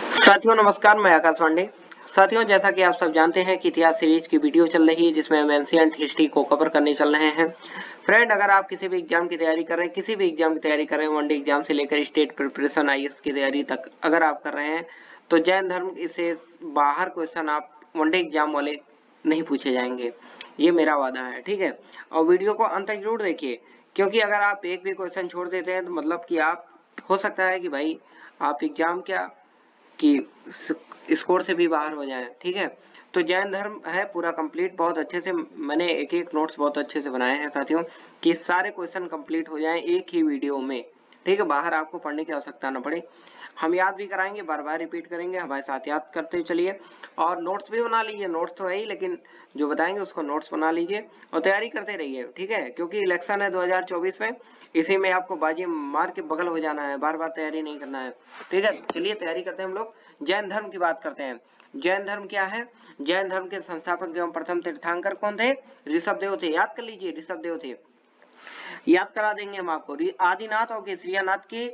साथियों नमस्कार, मैं आकाश पांडे। साथियों, जैसा कि आप सब जानते हैं कि इतिहास सीरीज की वीडियो चल रही है जिसमें हम एंशिएंट हिस्ट्री को कवर करने चल रहे हैं। फ्रेंड, अगर आप किसी भी एग्जाम की तैयारी कर रहे हैं, किसी भी एग्जाम की तैयारी कर रहे हैं, वनडे एग्जाम से लेकर स्टेट प्रिपरेशन आईएएस की तैयारी तक अगर आप कर रहे हैं तो जैन धर्म से बाहर क्वेश्चन आप वनडे एग्जाम वाले नहीं पूछे जाएंगे, ये मेरा वादा है। ठीक है, और वीडियो को अंत तक जरूर देखिए, क्योंकि अगर आप एक भी क्वेश्चन छोड़ देते हैं तो मतलब कि आप हो सकता है कि भाई आप एग्जाम क्या कि स्कोर से भी बाहर हो जाए। ठीक है, तो जैन धर्म है पूरा कंप्लीट, बहुत अच्छे से मैंने एक एक नोट्स बहुत अच्छे से बनाए हैं साथियों, कि सारे क्वेश्चन कंप्लीट हो जाएं एक ही वीडियो में। ठीक है, बाहर आपको पढ़ने की आवश्यकता न पड़े, हम याद भी कराएंगे, बार बार रिपीट करेंगे, हमारे साथ याद करते चलिए और नोट्स भी बना लीजिए। नोट्स तो है ही, लेकिन जो बताएंगे उसको नोट्स बना लीजिए और तैयारी करते रहिए। ठीक है, क्योंकि इलेक्शन है 2024 में, इसी में आपको बाजी मार के बगल हो जाना है, बार बार तैयारी नहीं करना है। ठीक है, चलिए तैयारी करते हैं हम लोग। जैन धर्म की बात करते हैं। जैन धर्म क्या है? जैन धर्म के संस्थापक एवं प्रथम तीर्थंकर कौन थे? ऋषभ देव थे। याद कर लीजिए, ऋषभ देव थे, याद करा देंगे हम आपको। आदिनाथ और केसरियानाथ के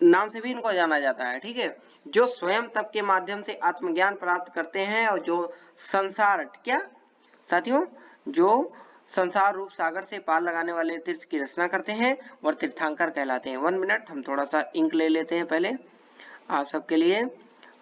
नाम से भी इनको जाना जाता है। ठीक है, जो स्वयं तप के माध्यम से आत्मज्ञान प्राप्त करते हैं और जो संसार क्या साथियों, जो संसार रूप सागर से पार लगाने वाले तीर्थ की रचना करते हैं और तीर्थंकर कहलाते हैं। 1 मिनट, हम थोड़ा सा इंक ले लेते हैं पहले आप सबके लिए।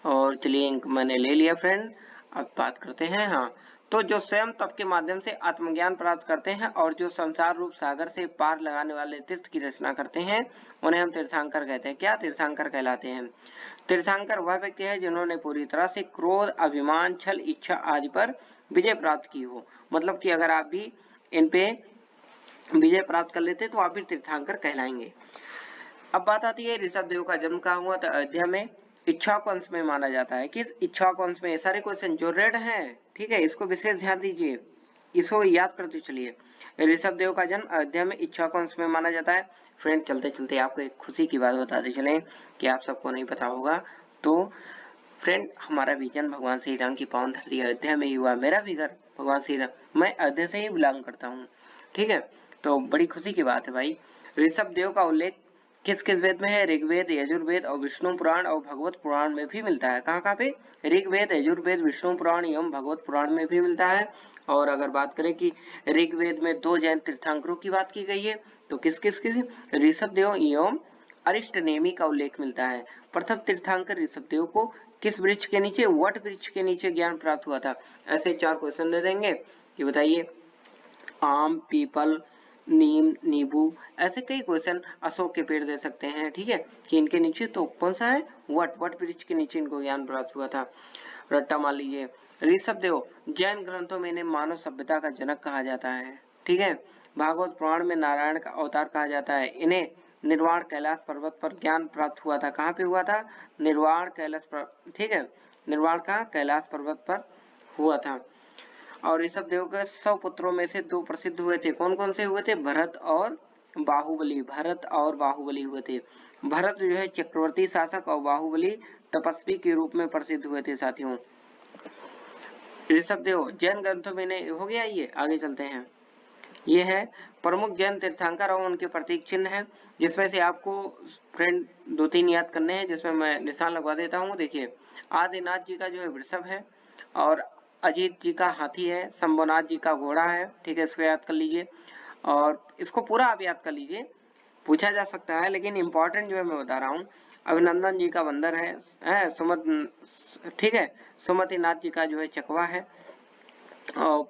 और चलिए, इंक मैंने ले लिया फ्रेंड, अब बात करते हैं। हाँ, तो जो स्वयं तप के माध्यम से आत्मज्ञान प्राप्त करते हैं और जो संसार रूप सागर से पार लगाने वाले तीर्थ की रचना करते हैं, उन्हें हम तीर्थंकर कहते हैं। क्या? तीर्थंकर कहलाते हैं। तीर्थंकर वह व्यक्ति है जिन्होंने पूरी तरह से क्रोध, अभिमान, छल, इच्छा आदि पर विजय प्राप्त की हो। मतलब कि अगर आप भी इन पे विजय प्राप्त कर लेते तो आप भी तीर्थंकर कहलाएंगे। अब बात आती है ऋषभ देव का जन्म कहाँ हुआ? तो अयोध्या में इक्ष्वाकु वंश में माना जाता है। किस इक्ष्वाकु वंश में? सारे क्वेश्चन जो रेड हैं, ठीक है, इसको विशेष ध्यान दीजिए, इसको याद करते चलिए। ऋषभ देव का जन्म अयोध्या में इक्ष्वाकु वंश में माना जाता है। फ्रेंड, चलते चलते आपको एक खुशी की बात बताते चले कि आप सबको नहीं पता होगा। तो फ्रेंड, हमारा विजन भगवान श्री राम की पावन धरती अयोध्या में ही हुआ। मेरा भी घर भगवान श्री राम, मैं अयोध्या से ही बिलोंग करता हूँ। ठीक है, तो बड़ी खुशी की बात है भाई। ऋषभ देव का उल्लेख किस किस वेद में है? ऋग्वेद, यजुर्वेद और विष्णु पुराण और भगवत पुराण में भी मिलता है। कहाँ कहाँ पे? ऋग्वेद, यजुर्वेद, विष्णु पुराण एवं भगवत पुराण में भी मिलता है। और अगर बात करें कि ऋग्वेद में 2 जैन तीर्थंकरों की बात की गई है, तो किस किस की? ऋषभ देव एवं अरिष्ट नेमि का उल्लेख मिलता है। प्रथम तीर्थंकर ऋषभ देव को किस वृक्ष के नीचे? वट वृक्ष के नीचे ज्ञान प्राप्त हुआ था। ऐसे 4 क्वेश्चन दे देंगे कि बताइए, आम, पीपल, नीम, नींबू, ऐसे कई क्वेश्चन, अशोक के पेड़ दे सकते हैं। ठीक है, कि इनके नीचे तो कौन सा है? वट वृक्ष के नीचे इनको ज्ञान प्राप्त हुआ था। रट्टा मान लीजिए। ऋषभ देव जैन ग्रंथों में इन्हें मानव सभ्यता का जनक कहा जाता है। ठीक है, भागवत पुराण में नारायण का अवतार कहा जाता है। इन्हें निर्वाण कैलाश पर्वत पर ज्ञान प्राप्त हुआ था। कहाँ पे हुआ था? निर्वाण कैलाश पर। ठीक है, निर्वाण का कैलाश पर्वत पर हुआ था। और ऋषभ देव के 100 पुत्रों में से 2 प्रसिद्ध हुए थे। कौन कौन से हुए थे? भरत और बाहुबली। भरत और बाहुबली हुए थे। भरत जो है चक्रवर्ती शासक और बाहुबली तपस्वी के रूप में प्रसिद्ध हुए थे साथियों। ऋषभ देव जैन ग्रंथों में नहीं हो गया। ये आगे चलते हैं। ये है प्रमुख जैन तीर्थंकर और उनके प्रतीक चिन्ह है, जिसमें से आपको फ्रेंड 2-3 याद करने हैं, जिसमें मैं निशान लगवा देता हूँ। देखिए, आदिनाथ जी का जो है वृषभ है, और अजीत जी का हाथी है, शंभुनाथ जी का घोड़ा है। ठीक है, इसको याद कर लीजिए और इसको पूरा आप याद कर लीजिए, पूछा जा सकता है, लेकिन इंपॉर्टेंट जो है मैं बता रहा हूँ। अभिनंदन जी का बंदर है, ठीक है, सुमति नाथ जी का जो है चकवा है, और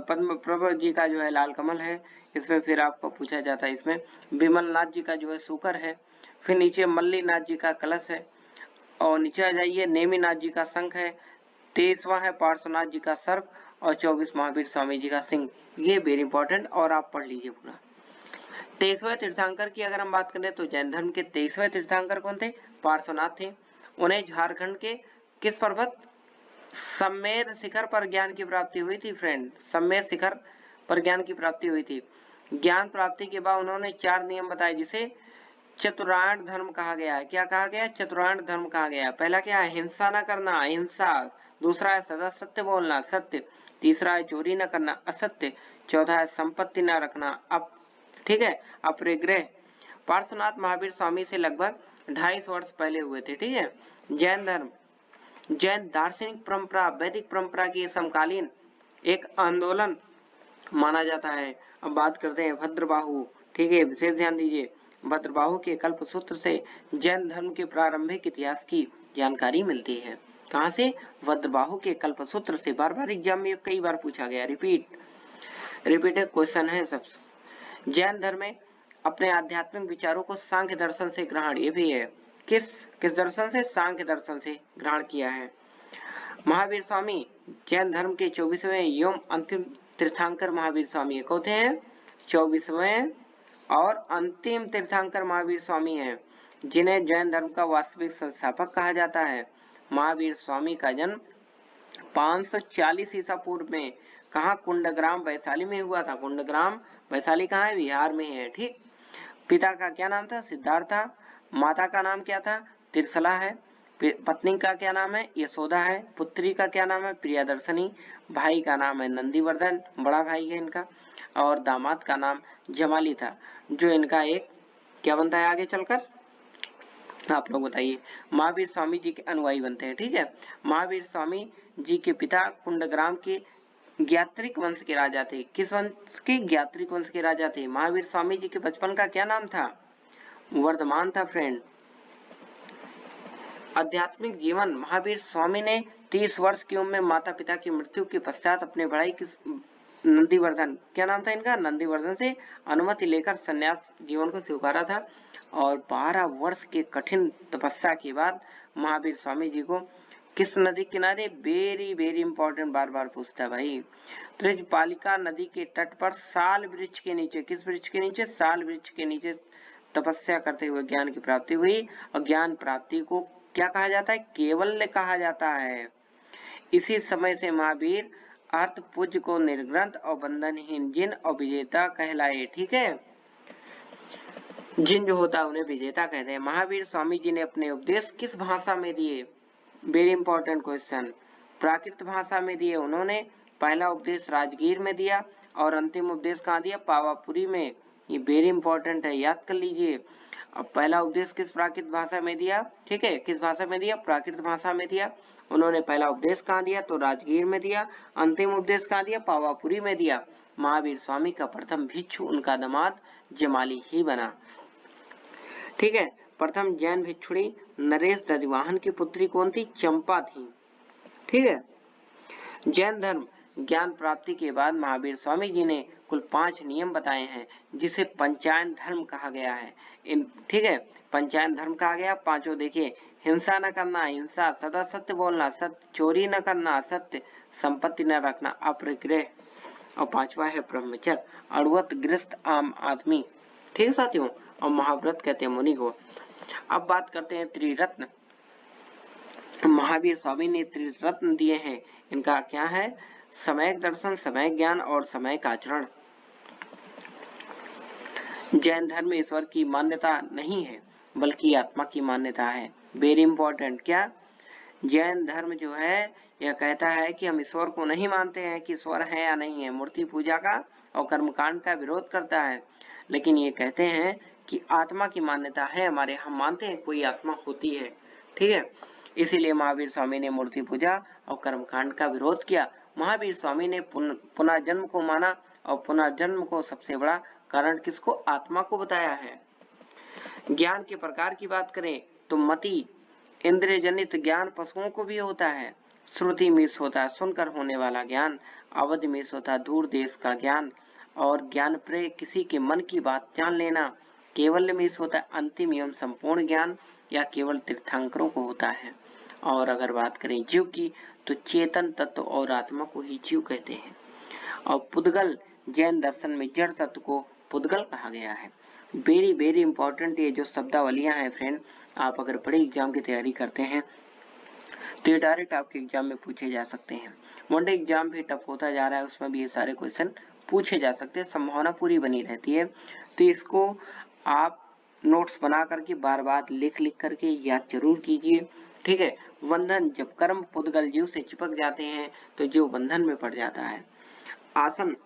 पद्म प्रभु जी का जो है लाल कमल है। इसमें फिर आपको पूछा जाता है, इसमें विमल नाथ जी का जो है सूकर है। फिर नीचे मल्ली नाथ जी का कलश है, और नीचे आ जाइए, नेमी नाथ जी का शंख है। 23वां है पार्श्वनाथ जी का सर्प, और 24 महावीर स्वामी जी का सिंह। ये वेरी इंपॉर्टेंट, और आप पढ़ लीजिए पूरा। 23वें तीर्थंकर की अगर हम बात करें तो जैन धर्म के 23वें तीर्थंकर कौन थे? पार्श्वनाथ थे। उन्हें झारखंड के किस पर्वत? सम्मेद शिखर पर ज्ञान की प्राप्ति हुई थी फ्रेंड। सम्मेद शिखर पर ज्ञान की प्राप्ति हुई थी। ज्ञान प्राप्ति के बाद उन्होंने 4 नियम बताए, जिसे चतुरायण धर्म कहा गया है। क्या कहा गया? चतुरायण धर्म कहा गया है। पहला क्या है? हिंसा न करना, अहिंसा। दूसरा है सदा सत्य बोलना, सत्य। तीसरा है चोरी न करना, असत्य। चौथा है संपत्ति न रखना, ठीक है, अपरिग्रह। पार्श्वनाथ महावीर स्वामी से लगभग 250 वर्ष पहले हुए थे। ठीक है, जैन धर्म जैन दार्शनिक परंपरा वैदिक परंपरा की समकालीन एक आंदोलन माना जाता है। अब बात करते हैं भद्रबाहु। ठीक है, विशेष ध्यान दीजिए। भद्रबाहु के कल्पसूत्र से जैन धर्म के प्रारंभिक इतिहास की जानकारी मिलती है। कहां से? भद्रबाहु के कल्पसूत्र से। बार बार एग्जाम में कई बार पूछा गया, रिपीटेड क्वेश्चन है सब। जैन धर्म में अपने आध्यात्मिक विचारों को सांख्य दर्शन से ग्रहण, ये भी है, किस दर्शन से? सांख्य दर्शन से ग्रहण किया है। महावीर स्वामी जैन धर्म के 24वें एवं अंतिम तीर्थंकर महावीर स्वामी कौन हैं? 24वें और अंतिम तीर्थंकर महावीर स्वामी हैं, जिन्हें जैन धर्म का वास्तविक संस्थापक कहा जाता है। महावीर स्वामी का जन्म 540 ईसा पूर्व में कहा? कुंडग्राम वैशाली में हुआ था। कुंडग्राम वैशाली कहाँ है? बिहार में है। ठीक। पिता का क्या नाम था? सिद्धार्थ था। माता का नाम क्या था? त्रिशला है। पत्नी का क्या नाम है? यशोदा है। पुत्री का क्या नाम है? प्रियदर्शनी। भाई का नाम है नंदीवर्धन, बड़ा भाई है इनका। और दामाद का नाम जमाली था, जो इनका एक क्या बनता है आगे चलकर, आप लोग बताइए। महावीर स्वामी जी के अनुयायी बनते हैं। ठीक है। महावीर स्वामी जी के पिता कुंडग्राम के ज्ञात्रिक वंश के राजा थे। किस वंश के? ज्ञात्रिक वंश के राजा थे। महावीर स्वामी जी के बचपन का क्या नाम था? वर्धमान था फ्रेंड। आध्यात्मिक जीवन, महावीर स्वामी ने 30 वर्ष की उम्र में माता पिता की मृत्यु के पश्चात अपने भाई की नंदीवर्धन, क्या नाम था इनका? नंदीवर्धन से अनुमति लेकर संन्यास जीवन को स्वीकारा था। और 12 वर्ष के कठिन तपस्या के बाद महावीर स्वामी जी को किस नदी किनारे, वेरी वेरी इंपॉर्टेंट, बार बार पूछता है भाई, त्रिजपालिका नदी के तट पर साल वृक्ष के नीचे, किस वृक्ष के नीचे? साल वृक्ष के नीचे तपस्या करते हुए ज्ञान की प्राप्ति हुई। और ज्ञान प्राप्ति को क्या कहा जाता है? केवल्य कहा जाता है। इसी समय से महावीर अर्थ पूज्य को निर्ग्रंथ और बंधनहीन जिन और विजेता कहलाए। ठीक है, जिन जो होता है उन्हें विजेता कहते हैं। महावीर स्वामी जी ने अपने उपदेश किस भाषा में दिए? Very important question. प्राकृत भाषा में दिए उन्होंने। पहला उपदेश राजगीर में दिया और अंतिम उपदेश कहाँ दिया? पावापुरी में। ये वेरी इंपॉर्टेंट है, याद कर लीजिए। अब पहला उपदेश किस प्राकृत भाषा में दिया? ठीक है, किस भाषा में दिया? प्राकृत भाषा में दिया। उन्होंने पहला उपदेश कहाँ दिया? तो राजगीर में दिया। अंतिम उपदेश कहाँ दिया? पावापुरी में दिया। महावीर स्वामी का प्रथम भिक्षु उनका दामाद जमाली ही बना। ठीक है, प्रथम जैन भिक्षुणी नरेश दधिवाहन की पुत्री कौन थी? चंपा थी। ठीक है। जैन धर्म ज्ञान प्राप्ति के बाद महावीर स्वामी जी ने कुल 5 नियम बताए हैं, जिसे पंचायन धर्म कहा गया है। ठीक है, पंचायन धर्म कहा गया। पांचों देखिए, हिंसा न करना, हिंसा, सदा सत्य बोलना, सत्य, चोरी न करना, सत्य, संपत्ति न रखना, अपरिग्रह, और पांचवा है ब्रह्मचर्य, अड़ुअत गृहस्थ आम आदमी। ठीक है साथियों, और महाव्रत कहते हैं मुनि को। अब बात करते हैं त्रिरत्न। महावीर स्वामी ने त्रिरत्न दिए हैं। इनका क्या है? सम्यक दर्शन, सम्यक ज्ञान और सम्यक आचरण। जैन धर्म में ईश्वर की मान्यता नहीं है, बल्कि आत्मा की मान्यता है। Very important. क्या? जैन धर्म जो है यह कहता है कि हम ईश्वर को नहीं मानते हैं कि ईश्वर है या नहीं है। मूर्ति पूजा का और कर्मकांड का विरोध करता है, लेकिन ये कहते हैं कि आत्मा की मान्यता है हमारे, हम मानते हैं कोई आत्मा होती है। ठीक है, इसीलिए महावीर स्वामी ने मूर्ति पूजा और कर्मकांड का विरोध किया। महावीर स्वामी ने पुनर्जन्म को माना और पुनर्जन्म को सबसे बड़ा कारण किसको? आत्मा को बताया है। ज्ञान के प्रकार की बात करें तो मति, इंद्रिय जनित ज्ञान पशुओं को भी होता है। श्रुति मीस होता है सुनकर होने वाला ज्ञान, अवधि मीस होता है दूर देश का ज्ञान, और ज्ञान प्रेय किसी के मन की बात जान लेना। केवल मीस होता है अंतिम एवं संपूर्ण ज्ञान, या केवल तीर्थंकरों को होता है। और अगर बात करें जीव की तो चेतन तत्व और आत्मा को ही जीव कहते हैं। और पुद्गल, जैन दर्शन में जड़ तत्व को पुद्गल कहा गया है। वेरी वेरी इंपॉर्टेंट ये जो शब्दावलियां हैं फ्रेंड, आप अगर बड़े एग्जाम की तैयारी करते हैं तो ये डायरेक्ट आपके एग्जाम में पूछे जा सकते हैं। वनडे एग्जाम भी टफ होता जा रहा है, उसमें भी ये सारे क्वेश्चन पूछे जा सकते हैं, संभावना पूरी बनी रहती है। तो इसको आप नोट्स बना करके बार बार लिख करके याद जरूर कीजिए। ठीक है, बंधन, जब कर्म पुद्गल जीव से चिपक जाते हैं तो जीव बंधन में पड़ जाता है। आसन,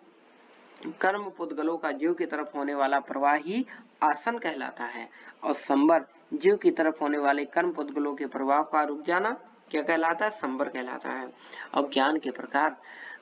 कर्म पुद्गलों का जीव की तरफ होने वाला प्रवाह ही आसन कहलाता है। और संबर, जीव की तरफ होने वाले कर्म पुद्गलों के प्रवाह का रुक जाना क्या कहलाता है? संवर कहलाता है। और ज्ञान के प्रकार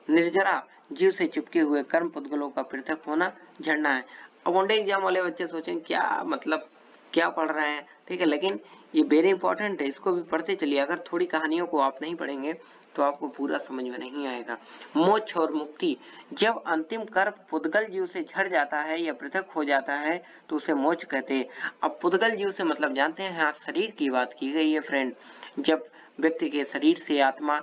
निर्जरा जीव से चिपके हुए कर्म पुद्गलों का पृथक होना झरना है। अब वन एग्जाम वाले बच्चे सोचेंगे क्या मतलब क्या पढ़ रहे हैं, ठीक है, लेकिन ये वेरी इंपॉर्टेंट है, इसको भी पढ़ते चलिए। अगर थोड़ी कहानियों को आप नहीं पढ़ेंगे तो आपको पूरा समझ में नहीं आएगा। मोक्ष और मुक्ति, जब अंतिम कर्म पुद्गल जीव से झड़ जाता है या पृथक हो जाता है तो उसे मोक्ष कहते हैं। अब पुद्गल जीव से मतलब जानते हैं, यहाँ शरीर की बात की गई है फ्रेंड। जब व्यक्ति के शरीर से आत्मा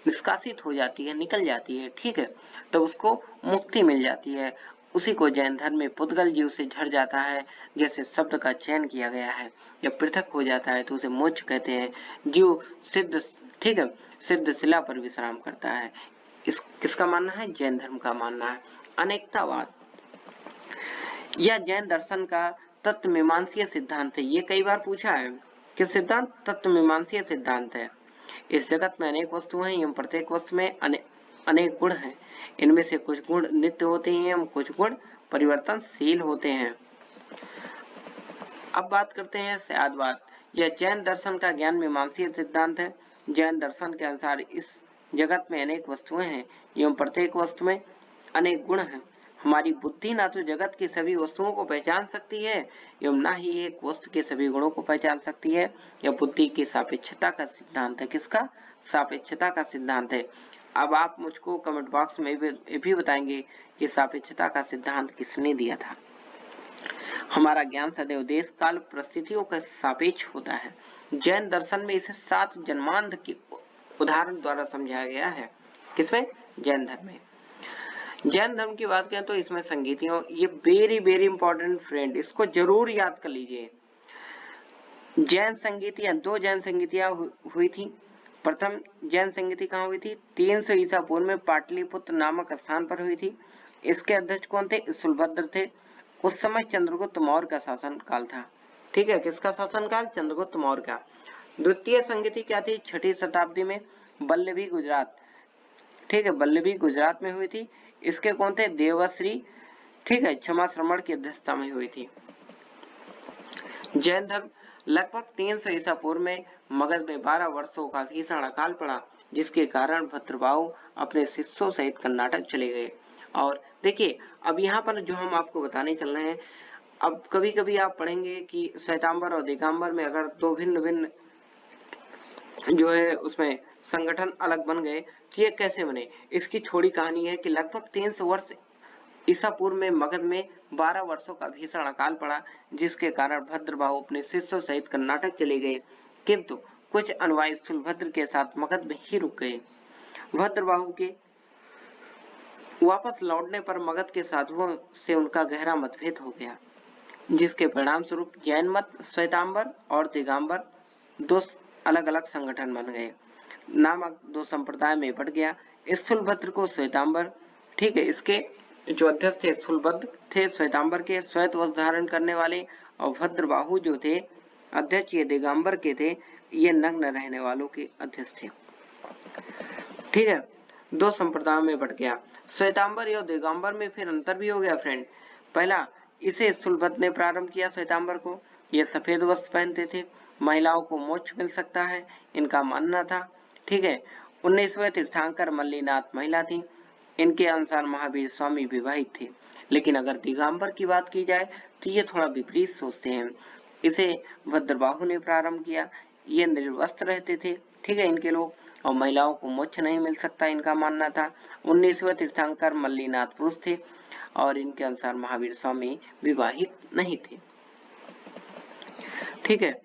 निष्कासित हो जाती है, निकल जाती है, ठीक है, तो उसको मुक्ति मिल जाती है। उसी को जैन धर्म में पुद्गल जीव से झड़ जाता है, जैसे शब्द का चयन किया गया है। जब पृथक हो जाता है तो उसे मोक्ष कहते हैं। जीव सिद्ध, ठीक है, सिद्ध शिला पर विश्राम करता है। इस किसका मानना है? जैन धर्म का मानना है। अनेकतावाद, यह जैन दर्शन का तत्व मीमांसीय सिद्धांत है। ये कई बार पूछा है कि सिद्धांत तत्व मीमांसीय सिद्धांत है। इस जगत में अनेक वस्तु हैं एवं प्रत्येक वस्तु में अनेक गुण हैं। इनमें से कुछ गुण नित्य होते हैं एवं कुछ गुण परिवर्तनशील होते हैं। अब बात करते हैं सयादवाद। यह जैन दर्शन का ज्ञान मीमांसीय सिद्धांत है। जैन दर्शन के अनुसार इस जगत में अनेक वस्तुएं हैं एवं प्रत्येक वस्तु में अनेक गुण हैं। हमारी बुद्धि ना तो जगत की सभी वस्तुओं को पहचान सकती है एवं ना ही एक वस्तु के सभी गुणों को पहचान सकती है। यह बुद्धि की सापेक्षता का सिद्धांत है। किसका? सापेक्षता का सिद्धांत है। अब आप मुझको कमेंट बॉक्स में भी बताएंगे कि सापेक्षता का सिद्धांत किसने दिया था। हमारा ज्ञान सदैव देश काल परिस्थितियों का सापेक्ष होता है। जैन दर्शन में इसे 7 जन्मांध के उदाहरण द्वारा समझाया गया है। किसमें? जैन धर्म में। जैन धर्म की बात करें तो इसमें संगीतियों, ये वेरी इंपॉर्टेंट फ्रेंड, इसको जरूर याद कर लीजिए। जैन संगीतियां, 2 जैन संगीतियां हुई थी। प्रथम जैन संगीति कहाँ हुई थी? 300 ईसा पूर्व में पाटलिपुत्र नामक स्थान पर हुई थी। इसके अध्यक्ष कौन थे? स्थूलभद्र थे। उस समय चंद्रगुप्त मौर्य का शासन काल था। ठीक है, किसका शासन काल? चंद्रगुप्त मौर्य का। द्वितीय संगीति क्या थी? 6ठी शताब्दी में वल्लभी गुजरात, ठीक है, वल्लभी गुजरात में हुई थी। इसके कौन थे? देवश्री, ठीक है, क्षमा श्रमण की अध्यक्षता में हुई थी। जैन धर्म लगभग 300 ईसा पूर्व में मगध में 12 वर्षों का भीषण अकाल पड़ा, जिसके कारण भद्रबाहु अपने शिष्यों सहित कर्नाटक चले गए। और देखिए, अब यहाँ पर जो हम आपको बताने चल रहे हैं, अब कभी कभी आप पढ़ेंगे कि श्वेतांबर और दिगंबर में अगर 2 भिन्न भिन्न जो है उसमें संगठन अलग बन गए तो ये कैसे बने। इसकी थोड़ी कहानी है कि लगभग 300 वर्ष ईसा पूर्व में मगध में 12 वर्षों का भीषण अकाल पड़ा, जिसके कारण भद्रबाहु अपने शिष्यों सहित कर्नाटक चले गए, किंतु कुछ अनुयायी स्थूलभद्र के साथ मगध में ही रुक गए। भद्रबाहु के वापस लौटने पर मगध के साधुओं से उनका गहरा मतभेद हो गया, जिसके परिणाम स्वरूप जैन मत श्वेतांबर और दिगंबर 2 अलग अलग संगठन बन गए, नामक 2 संप्रदाय में बट गया। स्थूलभद्र को श्वेतांबर, ठीक है, इसके जो अध्यक्ष थे स्थूलभद्र थे श्वेतांबर के श्वेत वस्त्र धारण करने वाले, और भद्रबाहु जो थे अध्यक्ष ये दिगंबर के थे, ये नग्न रहने वालों के अध्यक्ष थे। ठीक है, 2 संप्रदायों में बट गया। श्वेतांबर और दिगंबर में फिर अंतर भी हो गया फ्रेंड। पहला, इसे स्थूलभद्र ने प्रारंभ किया श्वेतांबर को। ये सफेद वस्त्र पहनते थे, महिलाओं को मोक्ष मिल सकता है, इनका मानना था। ठीक है, 19वें तीर्थंकर मल्लीनाथ महिला थी। इनके अनुसार महावीर स्वामी विवाहित थे। लेकिन अगर दिगंबर की बात की जाए तो ये थोड़ा विपरीत सोचते हैं। इसे भद्रबाहु ने प्रारंभ किया। ये निर्वस्त्र रहते थे, ठीक है, इनके लोग, और महिलाओं को मोक्ष नहीं मिल सकता, इनका मानना था। 19वें तीर्थंकर मल्लीनाथ पुरुष थे और इनके अनुसार महावीर स्वामी विवाहित नहीं थे। ठीक है,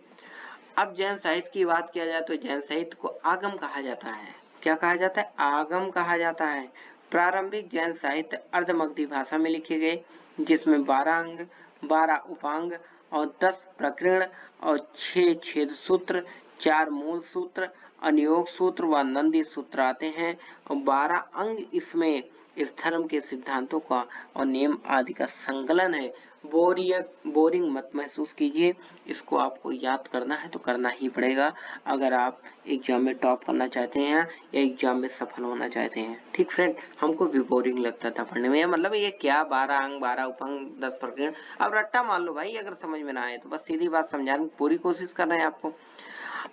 अब जैन साहित्य की बात किया जाए तो जैन साहित्य को आगम कहा जाता है। क्या कहा जाता है? आगम कहा जाता है। प्रारंभिक जैन साहित्य अर्धमगधी भाषा में लिखे गए, जिसमें 12 अंग, 12 उपांग और 10 प्रकरण और 6 छेद सूत्र, 4 मूल सूत्र, अनियोग सूत्र व नंदी सूत्र आते हैं, और 12 अंग इसमें इस धर्म के सिद्धांतों का और नियम आदि का संकलन है। बोरिंग मत महसूस कीजिए, इसको आपको याद करना है तो करना ही पड़ेगा अगर आप एग्जाम में टॉप करना चाहते हैं या एग्जाम में सफल होना चाहते हैं। ठीक फ्रेंड, हमको भी बोरिंग लगता था पढ़ने में, मतलब ये क्या 12 अंग, 12 उपअंग, 10 प्रकरण, अब रट्टा मान लो भाई, अगर समझ में ना आए तो बस सीधी बात समझाने की पूरी कोशिश कर रहे हैं आपको।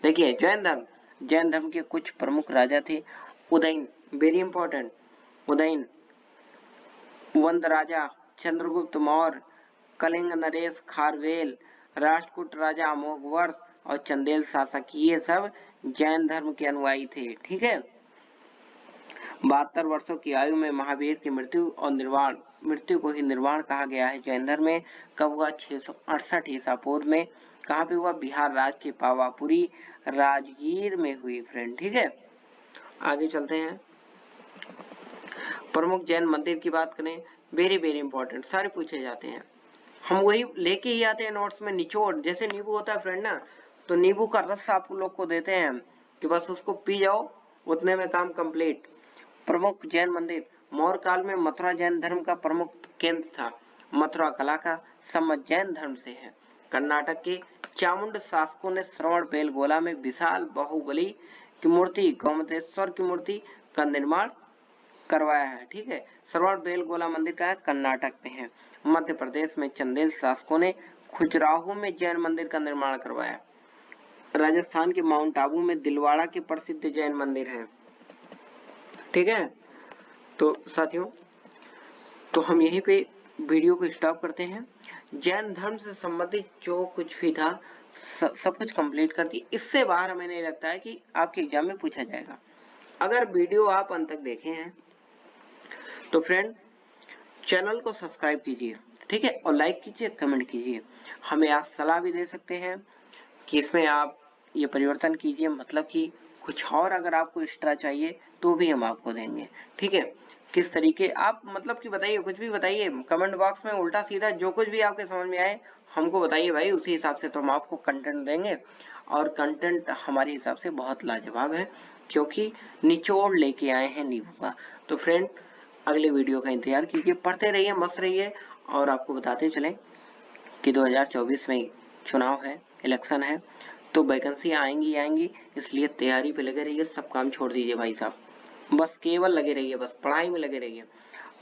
देखिए, जैन धर्म जैन धर्म के कुछ प्रमुख राजा थे। उदयन, वेरी इंपॉर्टेंट, उदयन, वंद राजा, चंद्रगुप्त मौर्य, कलिंग नरेश खारवेल, राष्ट्रकूट राजा अमोघवर्ष और चंदेल शासक, ये सब जैन धर्म के अनुयायी थे। ठीक है। 72 वर्षों की आयु में महावीर की मृत्यु और निर्वाण, मृत्यु को ही निर्वाण कहा गया है जैन धर्म में। कब हुआ? 668 ईसा पूर्व में। कहाँ पे हुआ? बिहार राज्य के पावापुरी राजगीर में हुई फ्रेंड। ठीक है। आगे चलते हैं। प्रमुख जैन मंदिर की बात करें, वेरी वेरी इंपॉर्टेंट, सारे पूछे जाते हैं। हम वही लेके ही आते हैं नोट्स में, निचोड़, जैसे नींबू होता है फ्रेंड ना, तो नींबू का रस आप लोग को देते हैं कि बस उसको पी जाओ, उतने में काम कंप्लीट। प्रमुख जैन मंदिर, मौर्य काल में मथुरा जैन धर्म का प्रमुख केंद्र था। मथुरा कला का संबंध जैन धर्म से है। कर्नाटक के चामुंड शासकों ने श्रवण बेलगोला में विशाल बाहुबली की मूर्ति, गोमतेश्वर की मूर्ति का निर्माण करवाया है। ठीक है। श्रवण बेलगोला मंदिर का है, कर्नाटक में है। मध्य प्रदेश में चंदेल शासकों ने खजुराहो में जैन मंदिर का निर्माण करवाया। राजस्थान के माउंट आबू में दिलवाड़ा के प्रसिद्ध जैन मंदिर है। ठीक है। तो साथियों, तो हम यहीं पे वीडियो को स्टॉप करते हैं। जैन धर्म से संबंधित जो कुछ भी था सब कुछ कंप्लीट कर दी। इससे बाहर हमें नहीं लगता है कि आपके एग्जाम में पूछा जाएगा। अगर वीडियो आप अंत तक देखे हैं तो फ्रेंड चैनल को सब्सक्राइब कीजिए। ठीक है। और लाइक कीजिए, कमेंट कीजिए। हमें आप सलाह भी दे सकते हैं कि इसमें आप ये परिवर्तन कीजिए, मतलब कि कुछ और अगर आपको एक्स्ट्रा चाहिए तो भी हम आपको देंगे। ठीक है। किस तरीके आप मतलब कि बताइए, कुछ भी बताइए कमेंट बॉक्स में, उल्टा सीधा जो कुछ भी आपके समझ में आए हमको बताइए भाई, उसी हिसाब से तो हम आपको कंटेंट देंगे। और कंटेंट हमारे हिसाब से बहुत लाजवाब है, क्योंकि निचोड़ लेके आए हैं नींबू का। तो फ्रेंड अगले वीडियो का इंतजार कीजिए, पढ़ते रहिए, मस्त रहिए। और आपको बताते चलें कि 2024 में चुनाव है, इलेक्शन है, तो वैकेंसी आएंगी, इसलिए तैयारी पे लगे रहिए, सब काम छोड़ दीजिए भाई साहब, बस केवल लगे रहिए, बस पढ़ाई में लगे रहिए।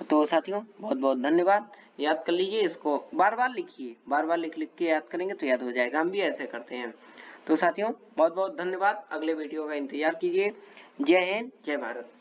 तो साथियों बहुत बहुत धन्यवाद। याद कर लीजिए, इसको बार बार लिखिए, बार बार लिख लिख के याद करेंगे तो याद हो जाएगा, हम भी ऐसे करते हैं। तो साथियों बहुत बहुत धन्यवाद, अगले वीडियो का इंतजार कीजिए। जय हिंद, जय भारत।